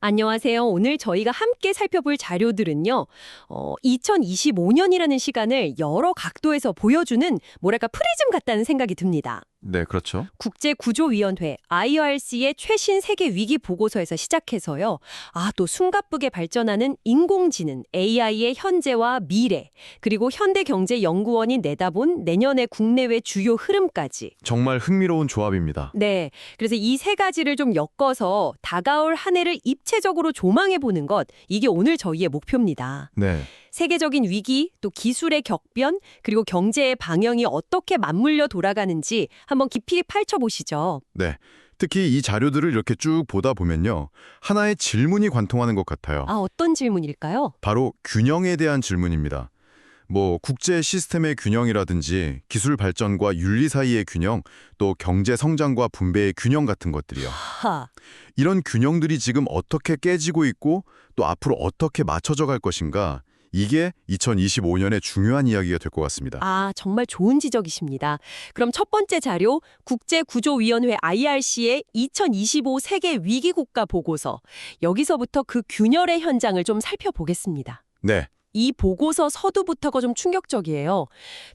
안녕하세요. 오늘 저희가 함께 살펴볼 자료들은요, 2025년이라는 시간을 여러 각도에서 보여주는, 뭐랄까, 프리즘 같다는 생각이 듭니다. 네, 그렇죠. 국제구조위원회 IRC의 최신 세계 위기 보고서에서 시작해서요. 또 숨가쁘게 발전하는 인공지능 AI의 현재와 미래, 그리고 현대경제연구원이 내다본 내년의 국내외 주요 흐름까지. 정말 흥미로운 조합입니다. 네, 그래서 이 세 가지를 좀 엮어서 다가올 한 해를 입체적으로 조망해보는 것, 이게 오늘 저희의 목표입니다. 네, 세계적인 위기, 또 기술의 격변, 그리고 경제의 방향이 어떻게 맞물려 돌아가는지 한번 깊이 파헤쳐보시죠. 네. 특히 이 자료들을 이렇게 쭉 보다 보면요. 하나의 질문이 관통하는 것 같아요. 어떤 질문일까요? 바로 균형에 대한 질문입니다. 국제 시스템의 균형이라든지 기술 발전과 윤리 사이의 균형, 또 경제 성장과 분배의 균형 같은 것들이요. 이런 균형들이 지금 어떻게 깨지고 있고 또 앞으로 어떻게 맞춰져 갈 것인가, 이게 2025년의 중요한 이야기가 될 것 같습니다. 정말 좋은 지적이십니다. 그럼 첫 번째 자료, 국제구조위원회 IRC의 2025 세계 위기국가 보고서. 여기서부터 그 균열의 현장을 좀 살펴보겠습니다. 네, 이 보고서 서두부터가 좀 충격적이에요.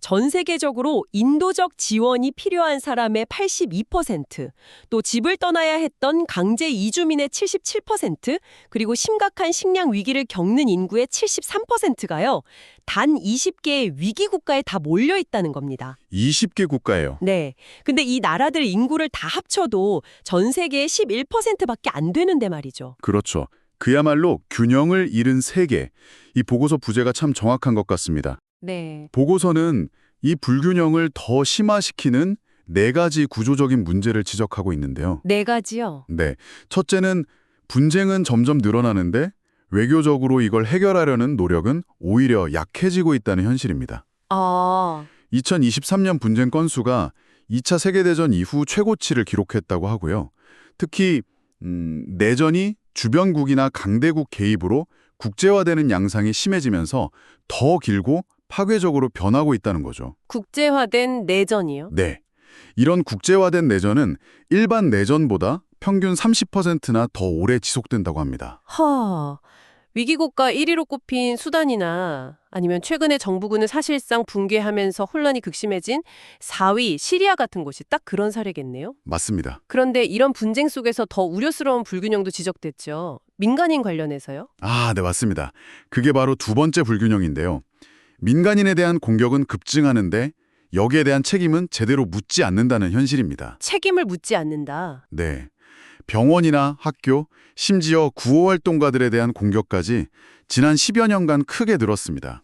전 세계적으로 인도적 지원이 필요한 사람의 82%, 또 집을 떠나야 했던 강제 이주민의 77%, 그리고 심각한 식량 위기를 겪는 인구의 73%가요. 단 20개의 위기 국가에 다 몰려 있다는 겁니다. 20개 국가예요. 네. 근데 이 나라들 인구를 다 합쳐도 전 세계의 11%밖에 안 되는데 말이죠. 그렇죠. 그야말로 균형을 잃은 세계. 이 보고서 부제가 참 정확한 것 같습니다. 네. 보고서는 이 불균형을 더 심화시키는 4가지 구조적인 문제를 지적하고 있는데요. 4가지요? 네. 첫째는 분쟁은 점점 늘어나는데 외교적으로 이걸 해결하려는 노력은 오히려 약해지고 있다는 현실입니다. 2023년 분쟁 건수가 2차 세계대전 이후 최고치를 기록했다고 하고요. 특히 내전이 주변국이나 강대국 개입으로 국제화되는 양상이 심해지면서 더 길고 파괴적으로 변하고 있다는 거죠. 국제화된 내전이요? 네. 이런 국제화된 내전은 일반 내전보다 평균 30%나 더 오래 지속된다고 합니다. 위기국가 1위로 꼽힌 수단이나 아니면 최근에 정부군은 사실상 붕괴하면서 혼란이 극심해진 4위 시리아 같은 곳이 딱 그런 사례겠네요. 맞습니다. 그런데 이런 분쟁 속에서 더 우려스러운 불균형도 지적됐죠. 민간인 관련해서요? 네, 맞습니다. 그게 바로 두 번째 불균형인데요. 민간인에 대한 공격은 급증하는데 여기에 대한 책임은 제대로 묻지 않는다는 현실입니다. 책임을 묻지 않는다. 네. 병원이나 학교, 심지어 구호활동가들에 대한 공격까지 지난 10여 년간 크게 늘었습니다.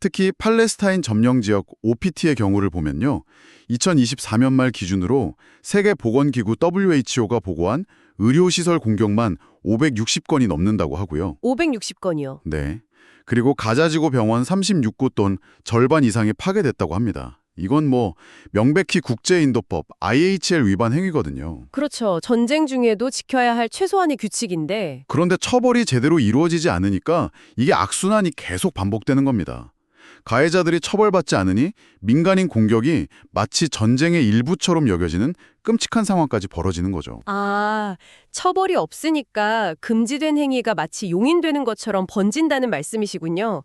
특히 팔레스타인 점령 지역 OPT의 경우를 보면요. 2024년 말 기준으로 세계보건기구 WHO가 보고한 의료시설 공격만 560건이 넘는다고 하고요. 560건이요. 네. 그리고 가자지구 병원 36곳 돈 절반 이상이 파괴됐다고 합니다. 이건 명백히 국제인도법 IHL 위반 행위거든요. 그렇죠. 전쟁 중에도 지켜야 할 최소한의 규칙인데 그런데 처벌이 제대로 이루어지지 않으니까 이게 악순환이 계속 반복되는 겁니다. 가해자들이 처벌받지 않으니 민간인 공격이 마치 전쟁의 일부처럼 여겨지는 끔찍한 상황까지 벌어지는 거죠. 처벌이 없으니까 금지된 행위가 마치 용인되는 것처럼 번진다는 말씀이시군요.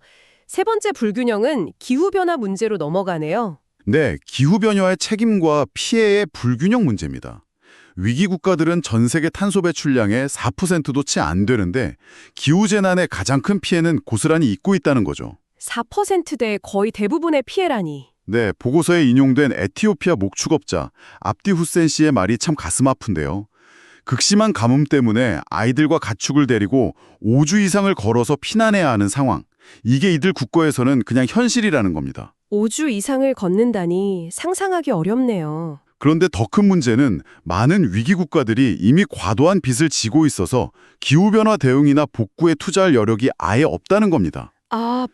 세 번째 불균형은 기후변화 문제로 넘어가네요. 네, 기후변화의 책임과 피해의 불균형 문제입니다. 위기 국가들은 전 세계 탄소 배출량의 4%도 채 안 되는데 기후재난의 가장 큰 피해는 고스란히 입고 있다는 거죠. 4%대의 거의 대부분의 피해라니. 네, 보고서에 인용된 에티오피아 목축업자 압디 후센 씨의 말이 참 가슴 아픈데요. 극심한 가뭄 때문에 아이들과 가축을 데리고 5주 이상을 걸어서 피난해야 하는 상황. 이게 이들 국가에서는 그냥 현실이라는 겁니다. 5주 이상을 걷는다니 상상하기 어렵네요. 그런데 더 큰 문제는 많은 위기 국가들이 이미 과도한 빚을 지고 있어서 기후변화 대응이나 복구에 투자할 여력이 아예 없다는 겁니다.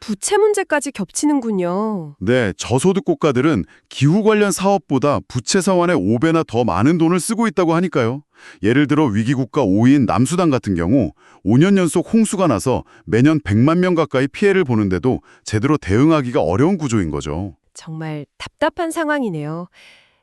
부채 문제까지 겹치는군요. 네, 저소득 국가들은 기후 관련 사업보다 부채 상환에 5배나 더 많은 돈을 쓰고 있다고 하니까요. 예를 들어 위기 국가 5위인 남수단 같은 경우 5년 연속 홍수가 나서 매년 100만 명 가까이 피해를 보는데도 제대로 대응하기가 어려운 구조인 거죠. 정말 답답한 상황이네요.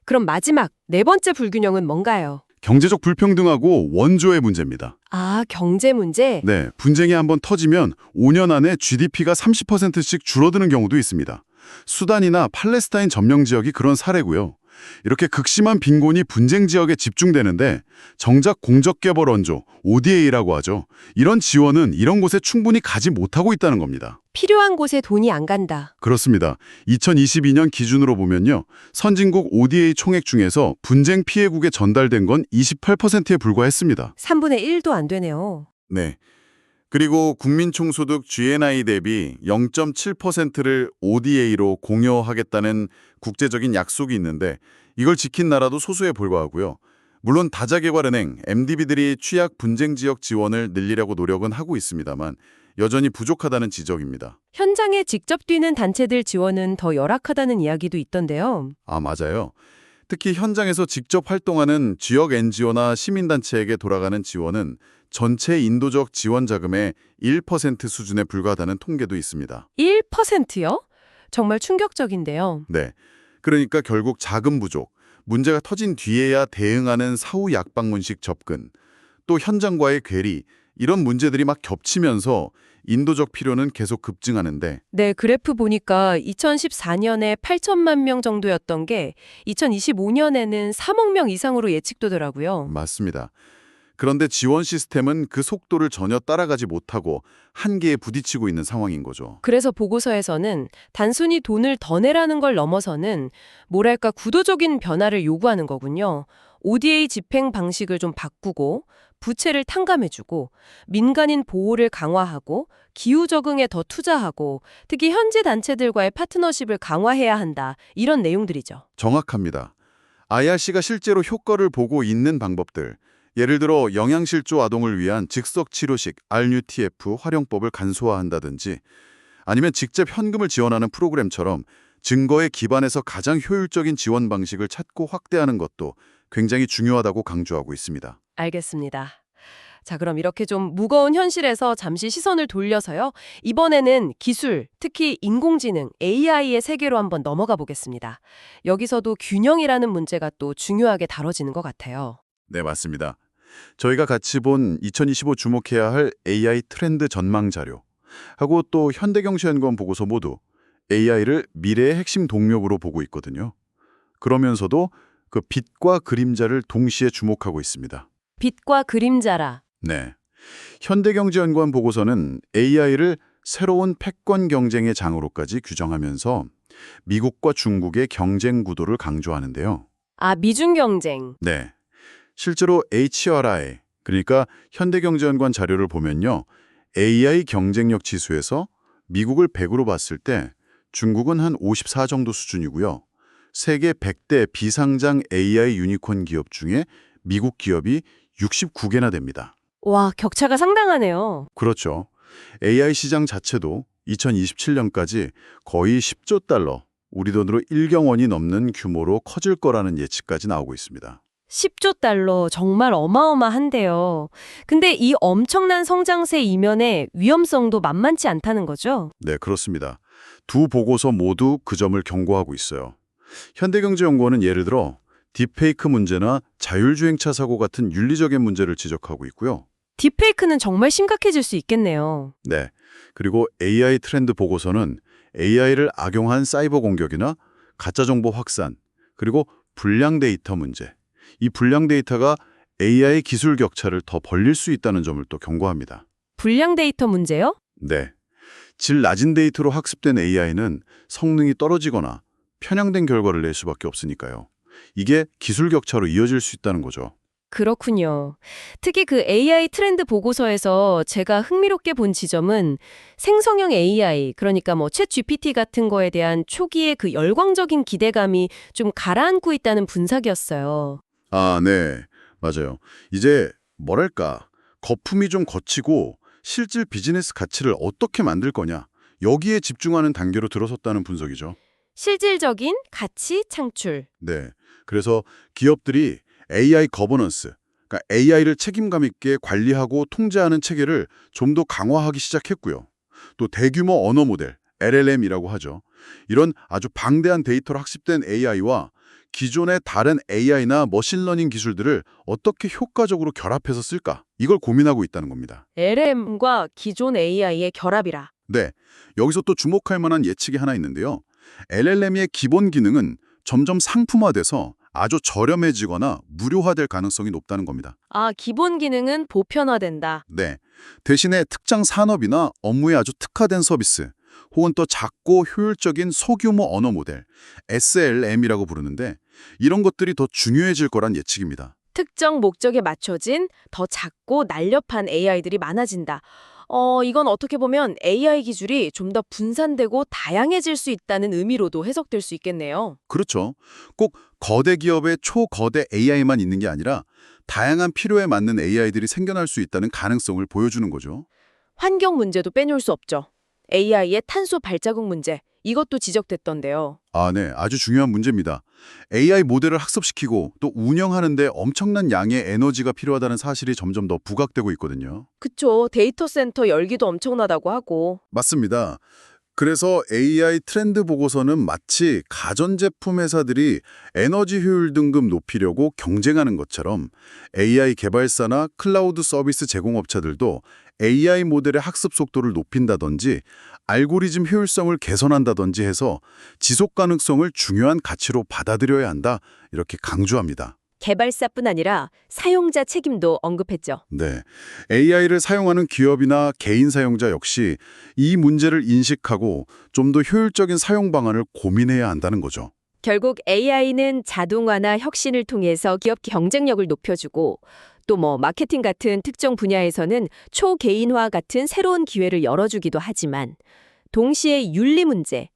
그럼 마지막 네 번째 불균형은 뭔가요? 경제적 불평등하고 원조의 문제입니다. 아, 경제 문제? 네, 분쟁이 한번 터지면 5년 안에 GDP가 30%씩 줄어드는 경우도 있습니다. 수단이나 팔레스타인 점령 지역이 그런 사례고요. 이렇게 극심한 빈곤이 분쟁 지역에 집중되는데 정작 공적개발 원조, ODA라고 하죠. 이런 지원은 이런 곳에 충분히 가지 못하고 있다는 겁니다. 필요한 곳에 돈이 안 간다. 그렇습니다. 2022년 기준으로 보면요. 선진국 ODA 총액 중에서 분쟁 피해국에 전달된 건 28%에 불과했습니다. 3분의 1도 안 되네요. 네. 그리고 국민총소득 GNI 대비 0.7%를 ODA로 공여하겠다는 국제적인 약속이 있는데 이걸 지킨 나라도 소수에 불과하고요. 물론 다자개발은행, MDB들이 취약 분쟁 지역 지원을 늘리려고 노력은 하고 있습니다만 여전히 부족하다는 지적입니다. 현장에 직접 뛰는 단체들 지원은 더 열악하다는 이야기도 있던데요. 아, 맞아요. 특히 현장에서 직접 활동하는 지역 NGO나 시민단체에게 돌아가는 지원은 전체 인도적 지원 자금의 1% 수준에 불과하다는 통계도 있습니다. 1%요? 정말 충격적인데요. 네. 그러니까 결국 자금 부족, 문제가 터진 뒤에야 대응하는 사후 약방문식 접근, 또 현장과의 괴리, 이런 문제들이 막 겹치면서 인도적 필요는 계속 급증하는데 네, 그래프 보니까 2014년에 8천만 명 정도였던 게 2025년에는 3억 명 이상으로 예측되더라고요. 맞습니다. 그런데 지원 시스템은 그 속도를 전혀 따라가지 못하고 한계에 부딪히고 있는 상황인 거죠. 그래서 보고서에서는 단순히 돈을 더 내라는 걸 넘어서는 뭐랄까 구도적인 변화를 요구하는 거군요. ODA 집행 방식을 좀 바꾸고 부채를 탕감해주고 민간인 보호를 강화하고 기후 적응에 더 투자하고 특히 현지 단체들과의 파트너십을 강화해야 한다. 이런 내용들이죠. 정확합니다. IRC가 실제로 효과를 보고 있는 방법들, 예를 들어 영양실조 아동을 위한 즉석 치료식 RUTF 활용법을 간소화한다든지 아니면 직접 현금을 지원하는 프로그램처럼 증거에 기반해서 가장 효율적인 지원 방식을 찾고 확대하는 것도 굉장히 중요하다고 강조하고 있습니다. 알겠습니다. 자, 그럼 이렇게 좀 무거운 현실에서 잠시 시선을 돌려서요. 이번에는 기술, 특히 인공지능, AI의 세계로 한번 넘어가 보겠습니다. 여기서도 균형이라는 문제가 또 중요하게 다뤄지는 것 같아요. 네, 맞습니다. 저희가 같이 본 2025 주목해야 할 AI 트렌드 전망 자료 하고 또 현대경제연구원 보고서 모두 AI를 미래의 핵심 동력으로 보고 있거든요. 그러면서도 그 빛과 그림자를 동시에 주목하고 있습니다. 빛과 그림자라. 네. 현대경제연구원 보고서는 AI를 새로운 패권 경쟁의 장으로까지 규정하면서 미국과 중국의 경쟁 구도를 강조하는데요. 아, 미중 경쟁. 네. 실제로 HRI, 그러니까 현대경제연구원 자료를 보면요. AI 경쟁력 지수에서 미국을 100으로 봤을 때 중국은 한 54 정도 수준이고요. 세계 100대 비상장 AI 유니콘 기업 중에 미국 기업이 69개나 됩니다. 와, 격차가 상당하네요. 그렇죠. AI 시장 자체도 2027년까지 거의 10조 달러, 우리 돈으로 1경 원이 넘는 규모로 커질 거라는 예측까지 나오고 있습니다. 10조 달러 정말 어마어마한데요. 근데 이 엄청난 성장세 이면에 위험성도 만만치 않다는 거죠? 네, 그렇습니다. 두 보고서 모두 그 점을 경고하고 있어요. 현대경제연구원은 예를 들어 딥페이크 문제나 자율주행차 사고 같은 윤리적인 문제를 지적하고 있고요. 딥페이크는 정말 심각해질 수 있겠네요. 네, 그리고 AI 트렌드 보고서는 AI를 악용한 사이버 공격이나 가짜정보 확산, 그리고 불량 데이터 문제, 이 불량 데이터가 AI 기술 격차를 더 벌릴 수 있다는 점을 또 경고합니다. 불량 데이터 문제요? 네, 질 낮은 데이터로 학습된 AI는 성능이 떨어지거나 편향된 결과를 낼 수밖에 없으니까요. 이게 기술 격차로 이어질 수 있다는 거죠. 그렇군요. 특히 그 AI 트렌드 보고서에서 제가 흥미롭게 본 지점은 생성형 AI, 그러니까 뭐 챗 GPT 같은 거에 대한 초기의 그 열광적인 기대감이 좀 가라앉고 있다는 분석이었어요. 아, 네. 맞아요. 이제 뭐랄까, 거품이 좀 거치고 실질 비즈니스 가치를 어떻게 만들 거냐, 여기에 집중하는 단계로 들어섰다는 분석이죠. 실질적인 가치 창출. 네. 그래서 기업들이 AI 거버넌스, 그러니까 AI를 책임감 있게 관리하고 통제하는 체계를 좀 더 강화하기 시작했고요. 또 대규모 언어 모델, LLM이라고 하죠. 이런 아주 방대한 데이터로 학습된 AI와 기존의 다른 AI나 머신러닝 기술들을 어떻게 효과적으로 결합해서 쓸까? 이걸 고민하고 있다는 겁니다. LLM과 기존 AI의 결합이라. 네, 여기서 또 주목할 만한 예측이 하나 있는데요. LLM의 기본 기능은 점점 상품화돼서 아주 저렴해지거나 무료화될 가능성이 높다는 겁니다. 아, 기본 기능은 보편화된다. 네, 대신에 특정 산업이나 업무에 아주 특화된 서비스, 혹은 또 작고 효율적인 소규모 언어 모델, SLM이라고 부르는데 이런 것들이 더 중요해질 거란 예측입니다. 특정 목적에 맞춰진 더 작고 날렵한 AI들이 많아진다. 이건 어떻게 보면 AI 기술이 좀 더 분산되고 다양해질 수 있다는 의미로도 해석될 수 있겠네요. 그렇죠. 꼭 거대 기업의 초거대 AI만 있는 게 아니라 다양한 필요에 맞는 AI들이 생겨날 수 있다는 가능성을 보여주는 거죠. 환경 문제도 빼놓을 수 없죠. AI의 탄소 발자국 문제, 이것도 지적됐던데요. 아, 네. 아주 중요한 문제입니다. AI 모델을 학습시키고 또 운영하는데 엄청난 양의 에너지가 필요하다는 사실이 점점 더 부각되고 있거든요. 그쵸. 데이터 센터 열기도 엄청나다고 하고. 맞습니다. 그래서 AI 트렌드 보고서는 마치 가전제품 회사들이 에너지 효율 등급 높이려고 경쟁하는 것처럼 AI 개발사나 클라우드 서비스 제공업체들도 AI 모델의 학습 속도를 높인다든지 알고리즘 효율성을 개선한다든지 해서 지속 가능성을 중요한 가치로 받아들여야 한다, 이렇게 강조합니다. 개발사뿐 아니라 사용자 책임도 언급했죠. 네, AI를 사용하는 기업이나 개인 사용자 역시 이 문제를 인식하고 좀 더 효율적인 사용 방안을 고민해야 한다는 거죠. 결국 AI는 자동화나 혁신을 통해서 기업 경쟁력을 높여주고 또 마케팅 같은 특정 분야에서는 초개인화 같은 새로운 기회를 열어주기도 하지만 동시에 윤리 문제,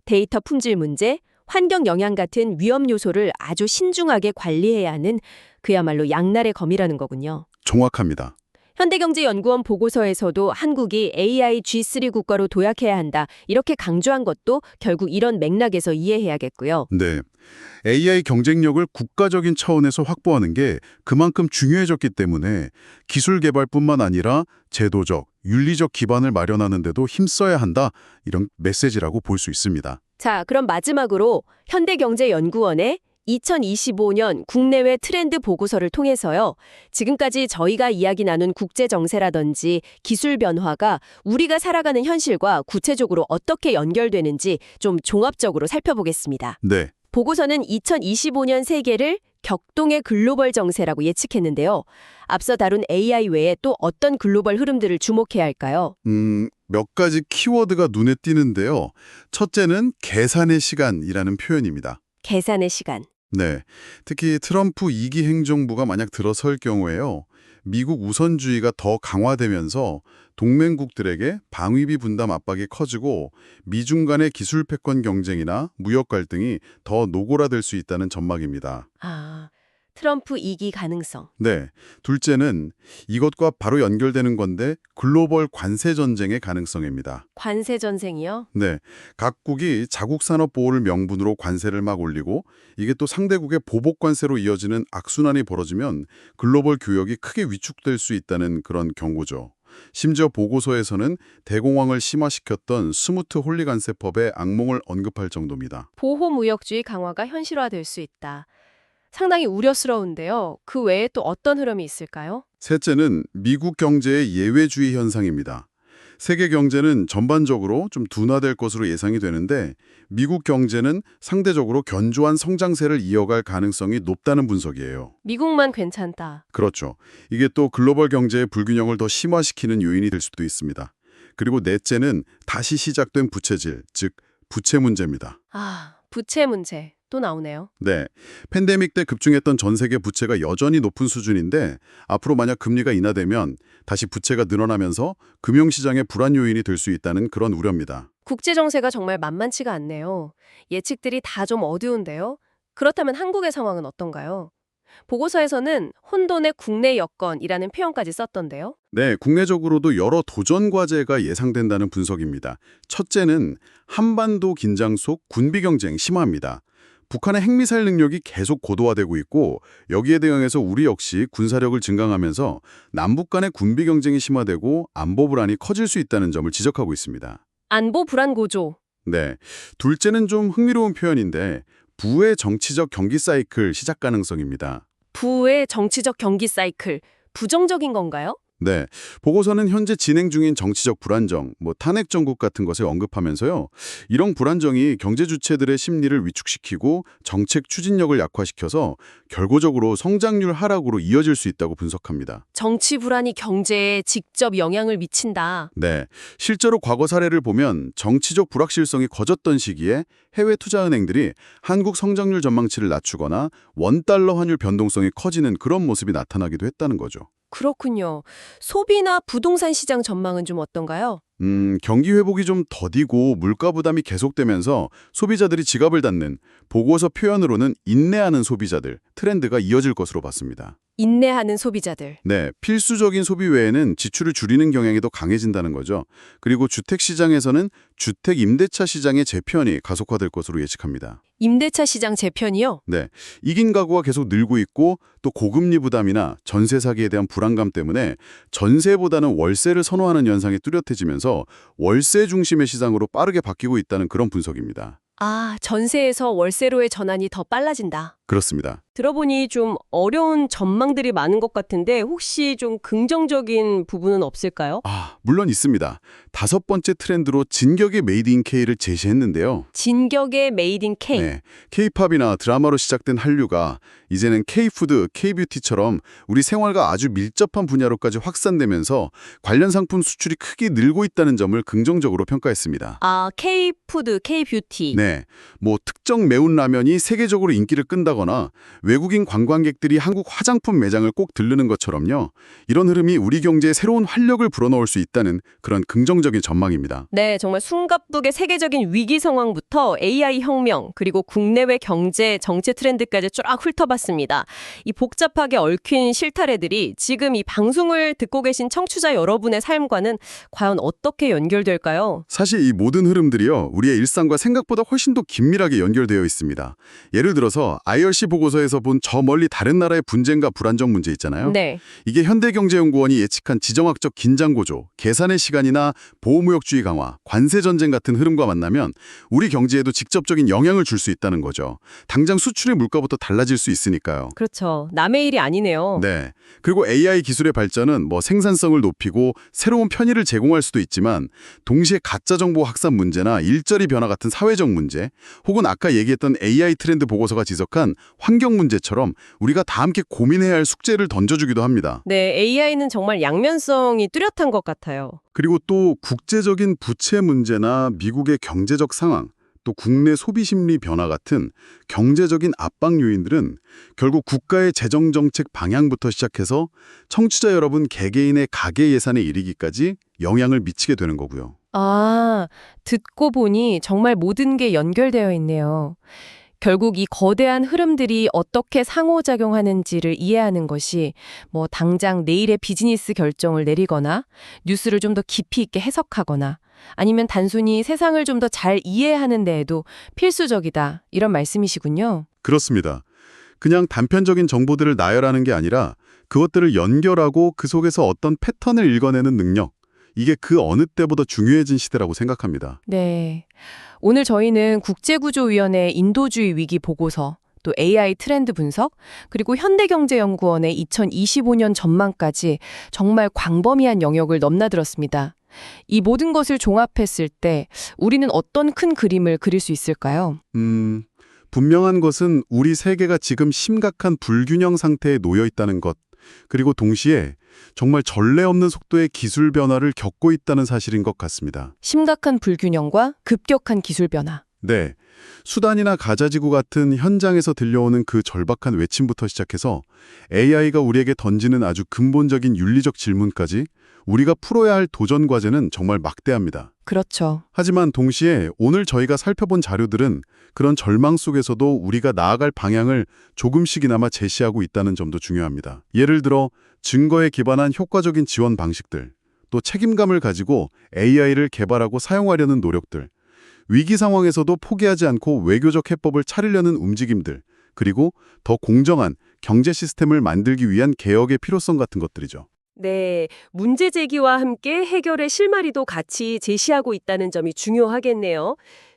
데이터 품질 문제, 환경 영향 같은 위험 요소를 아주 신중하게 관리해야 하는 그야말로 양날의 검이라는 거군요. 정확합니다. 현대경제연구원 보고서에서도 한국이 AI G3 국가로 도약해야 한다, 이렇게 강조한 것도 결국 이런 맥락에서 이해해야겠고요. 네, AI 경쟁력을 국가적인 차원에서 확보하는 게 그만큼 중요해졌기 때문에 기술 개발뿐만 아니라 제도적, 윤리적 기반을 마련하는 데도 힘써야 한다, 이런 메시지라고 볼 수 있습니다. 자, 그럼 마지막으로 현대경제연구원의 2025년 국내외 트렌드 보고서를 통해서요, 지금까지 저희가 이야기 나눈 국제 정세라든지 기술 변화가 우리가 살아가는 현실과 구체적으로 어떻게 연결되는지 좀 종합적으로 살펴보겠습니다. 네, 보고서는 2025년 세계를 격동의 글로벌 정세라고 예측했는데요. 앞서 다룬 AI 외에 또 어떤 글로벌 흐름들을 주목해야 할까요? 몇 가지 키워드가 눈에 띄는데요. 첫째는 계산의 시간이라는 표현입니다. 계산의 시간. 네, 특히 트럼프 2기 행정부가 만약 들어설 경우에요. 미국 우선주의가 더 강화되면서 동맹국들에게 방위비 분담 압박이 커지고 미중 간의 기술 패권 경쟁이나 무역 갈등이 더 노골화될 수 있다는 전망입니다. 아, 트럼프 2기 가능성. 네, 둘째는 이것과 바로 연결되는 건데 글로벌 관세 전쟁의 가능성입니다. 관세 전쟁이요? 네, 각국이 자국 산업 보호를 명분으로 관세를 막 올리고 이게 또 상대국의 보복 관세로 이어지는 악순환이 벌어지면 글로벌 교역이 크게 위축될 수 있다는 그런 경고죠. 심지어 보고서에서는 대공황을 심화시켰던 스무트 홀리관세법의 악몽을 언급할 정도입니다. 보호무역주의 강화가 현실화될 수 있다. 상당히 우려스러운데요. 그 외에 또 어떤 흐름이 있을까요? 셋째는 미국 경제의 예외주의 현상입니다. 세계 경제는 전반적으로 좀 둔화될 것으로 예상이 되는데 미국 경제는 상대적으로 견조한 성장세를 이어갈 가능성이 높다는 분석이에요. 미국만 괜찮다. 그렇죠. 이게 또 글로벌 경제의 불균형을 더 심화시키는 요인이 될 수도 있습니다. 그리고 넷째는 다시 시작된 부채질, 즉 부채 문제입니다. 아, 부채 문제 또 나오네요. 네, 팬데믹 때 급증했던 전 세계 부채가 여전히 높은 수준인데 앞으로 만약 금리가 인하되면 다시 부채가 늘어나면서 금융시장의 불안 요인이 될 수 있다는 그런 우려입니다. 국제 정세가 정말 만만치가 않네요. 예측들이 다 좀 어두운데요. 그렇다면 한국의 상황은 어떤가요? 보고서에서는 혼돈의 국내 여건이라는 표현까지 썼던데요. 네, 국내적으로도 여러 도전 과제가 예상된다는 분석입니다. 첫째는 한반도 긴장 속 군비 경쟁 심화입니다. 북한의 핵미사일 능력이 계속 고도화되고 있고 여기에 대응해서 우리 역시 군사력을 증강하면서 남북 간의 군비 경쟁이 심화되고 안보 불안이 커질 수 있다는 점을 지적하고 있습니다. 안보 불안 고조. 네, 둘째는 좀 흥미로운 표현인데 부의 정치적 경기 사이클 시작 가능성입니다. 부의 정치적 경기 사이클, 부정적인 건가요? 네, 보고서는 현재 진행 중인 정치적 불안정, 탄핵 정국 같은 것을 언급하면서요. 이런 불안정이 경제 주체들의 심리를 위축시키고 정책 추진력을 약화시켜서 결과적으로 성장률 하락으로 이어질 수 있다고 분석합니다. 정치 불안이 경제에 직접 영향을 미친다. 네, 실제로 과거 사례를 보면 정치적 불확실성이 커졌던 시기에 해외 투자은행들이 한국 성장률 전망치를 낮추거나 원달러 환율 변동성이 커지는 그런 모습이 나타나기도 했다는 거죠. 그렇군요. 소비나 부동산 시장 전망은 좀 어떤가요? 경기 회복이 좀 더디고 물가 부담이 계속되면서 소비자들이 지갑을 닫는 보고서 표현으로는 인내하는 소비자들 트렌드가 이어질 것으로 봤습니다. 인내하는 소비자들. 네, 필수적인 소비 외에는 지출을 줄이는 경향이 더 강해진다는 거죠. 그리고 주택 시장에서는 주택 임대차 시장의 재편이 가속화될 것으로 예측합니다. 임대차 시장 재편이요? 네, 이긴 가구가 계속 늘고 있고 또 고금리 부담이나 전세 사기에 대한 불안감 때문에 전세보다는 월세를 선호하는 현상이 뚜렷해지면서 월세 중심의 시장으로 빠르게 바뀌고 있다는 그런 분석입니다. 아, 전세에서 월세로의 전환이 더 빨라진다. 그렇습니다. 들어보니 좀 어려운 전망들이 많은 것 같은데 혹시 좀 긍정적인 부분은 없을까요? 물론 있습니다. 5번째 트렌드로 진격의 메이드 인 K를 제시했는데요. 진격의 메이드 인 K. 네, K-팝이나 드라마로 시작된 한류가 이제는 K-푸드, K-뷰티처럼 우리 생활과 아주 밀접한 분야로까지 확산되면서 관련 상품 수출이 크게 늘고 있다는 점을 긍정적으로 평가했습니다. 아, K-푸드, K-뷰티. 네, 특정 매운 라면이 세계적으로 인기를 끈다거나 외국인 관광객들이 한국 화장품 매장을 꼭 들르는 것처럼요. 이런 흐름이 우리 경제에 새로운 활력을 불어넣을 수 있다는 그런 긍정적인 전망입니다. 네, 정말 숨가쁘게 세계적인 위기 상황부터 AI 혁명, 그리고 국내외 경제, 정치 트렌드까지 쫙 훑어봤습니다. 이 복잡하게 얽힌 실타래들이 지금 이 방송을 듣고 계신 청취자 여러분의 삶과는 과연 어떻게 연결될까요? 사실 이 모든 흐름들이요, 우리의 일상과 생각보다 훨씬 더 긴밀하게 연결되어 있습니다. 예를 들어서 IRC 보고서에서 본 저 멀리 다른 나라의 분쟁과 불안정 문제 있잖아요. 네. 이게 현대경제연구원이 예측한 지정학적 긴장고조, 계산의 시간이나 보호무역주의 강화, 관세 전쟁 같은 흐름과 만나면 우리 경제에도 직접적인 영향을 줄 수 있다는 거죠. 당장 수출의 물가부터 달라질 수 있으니까요. 그렇죠. 남의 일이 아니네요. 네. 그리고 AI 기술의 발전은 생산성을 높이고 새로운 편의를 제공할 수도 있지만 동시에 가짜 정보 확산 문제나 일자리 변화 같은 사회적 문제, 혹은 아까 얘기했던 AI 트렌드 보고서가 지적한 환경 문제처럼 우리가 다 함께 고민해야 할 숙제를 던져주기도 합니다. 네, AI는 정말 양면성이 뚜렷한 것 같아요. 그리고 또 국제적인 부채 문제나 미국의 경제적 상황, 또 국내 소비 심리 변화 같은 경제적인 압박 요인들은 결국 국가의 재정 정책 방향부터 시작해서 청취자 여러분 개개인의 가계 예산에 이르기까지 영향을 미치게 되는 거고요. 아, 듣고 보니 정말 모든 게 연결되어 있네요. 결국 이 거대한 흐름들이 어떻게 상호작용하는지를 이해하는 것이 당장 내일의 비즈니스 결정을 내리거나 뉴스를 좀 더 깊이 있게 해석하거나 아니면 단순히 세상을 좀 더 잘 이해하는 데에도 필수적이다. 이런 말씀이시군요. 그렇습니다. 그냥 단편적인 정보들을 나열하는 게 아니라 그것들을 연결하고 그 속에서 어떤 패턴을 읽어내는 능력, 이게 그 어느 때보다 중요해진 시대라고 생각합니다. 네. 오늘 저희는 국제구조위원회 인도주의 위기 보고서, 또 AI 트렌드 분석, 그리고 현대경제연구원의 2025년 전망까지 정말 광범위한 영역을 넘나들었습니다. 이 모든 것을 종합했을 때 우리는 어떤 큰 그림을 그릴 수 있을까요? 분명한 것은 우리 세계가 지금 심각한 불균형 상태에 놓여 있다는 것, 그리고 동시에 정말 전례 없는 속도의 기술 변화를 겪고 있다는 사실인 것 같습니다. 심각한 불균형과 급격한 기술 변화. 네, 수단이나 가자지구 같은 현장에서 들려오는 그 절박한 외침부터 시작해서 AI가 우리에게 던지는 아주 근본적인 윤리적 질문까지 우리가 풀어야 할 도전 과제는 정말 막대합니다. 그렇죠. 하지만 동시에 오늘 저희가 살펴본 자료들은 그런 절망 속에서도 우리가 나아갈 방향을 조금씩이나마 제시하고 있다는 점도 중요합니다. 예를 들어 증거에 기반한 효과적인 지원 방식들, 또 책임감을 가지고 AI를 개발하고 사용하려는 노력들, 위기 상황에서도 포기하지 않고 외교적 해법을 차리려는 움직임들, 그리고 더 공정한 경제 시스템을 만들기 위한 개혁의 필요성 같은 것들이죠. 네, 문제 제기와 함께 해결의 실마리도 같이 제시하고 있다는 점이 중요하겠네요.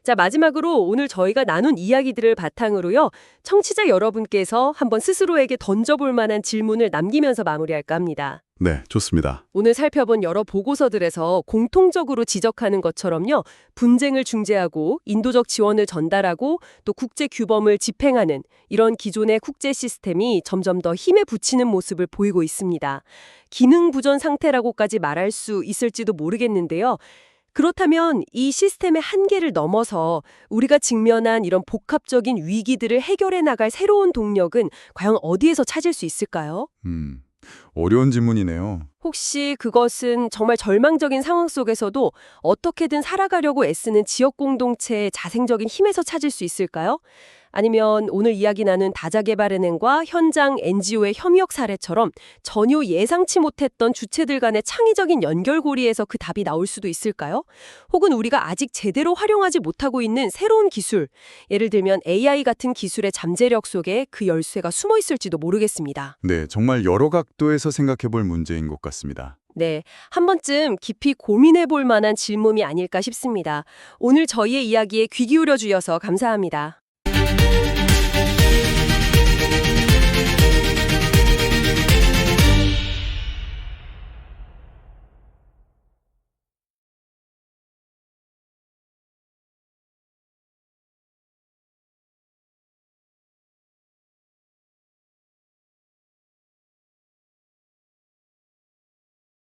자, 마지막으로 오늘 저희가 나눈 이야기들을 바탕으로요. 청취자 여러분께서 한번 스스로에게 던져볼 만한 질문을 남기면서 마무리할까 합니다. 네, 좋습니다. 오늘 살펴본 여러 보고서들에서 공통적으로 지적하는 것처럼요. 분쟁을 중재하고 인도적 지원을 전달하고 또 국제 규범을 집행하는 이런 기존의 국제 시스템이 점점 더 힘에 부치는 모습을 보이고 있습니다. 기능 부전 상태라고까지 말할 수 있을지도 모르겠는데요. 그렇다면 이 시스템의 한계를 넘어서 우리가 직면한 이런 복합적인 위기들을 해결해 나갈 새로운 동력은 과연 어디에서 찾을 수 있을까요? 어려운 질문이네요. 혹시 그것은 정말 절망적인 상황 속에서도 어떻게든 살아가려고 애쓰는 지역 공동체의 자생적인 힘에서 찾을 수 있을까요? 아니면 오늘 이야기 나눈 다자개발은행과 현장 NGO의 협력 사례처럼 전혀 예상치 못했던 주체들 간의 창의적인 연결고리에서 그 답이 나올 수도 있을까요? 혹은 우리가 아직 제대로 활용하지 못하고 있는 새로운 기술, 예를 들면 AI 같은 기술의 잠재력 속에 그 열쇠가 숨어 있을지도 모르겠습니다. 네, 정말 여러 각도에서 생각해 볼 문제인 것 같습니다. 네, 한 번쯤 깊이 고민해 볼 만한 질문이 아닐까 싶습니다. 오늘 저희의 이야기에 귀 기울여 주셔서 감사합니다.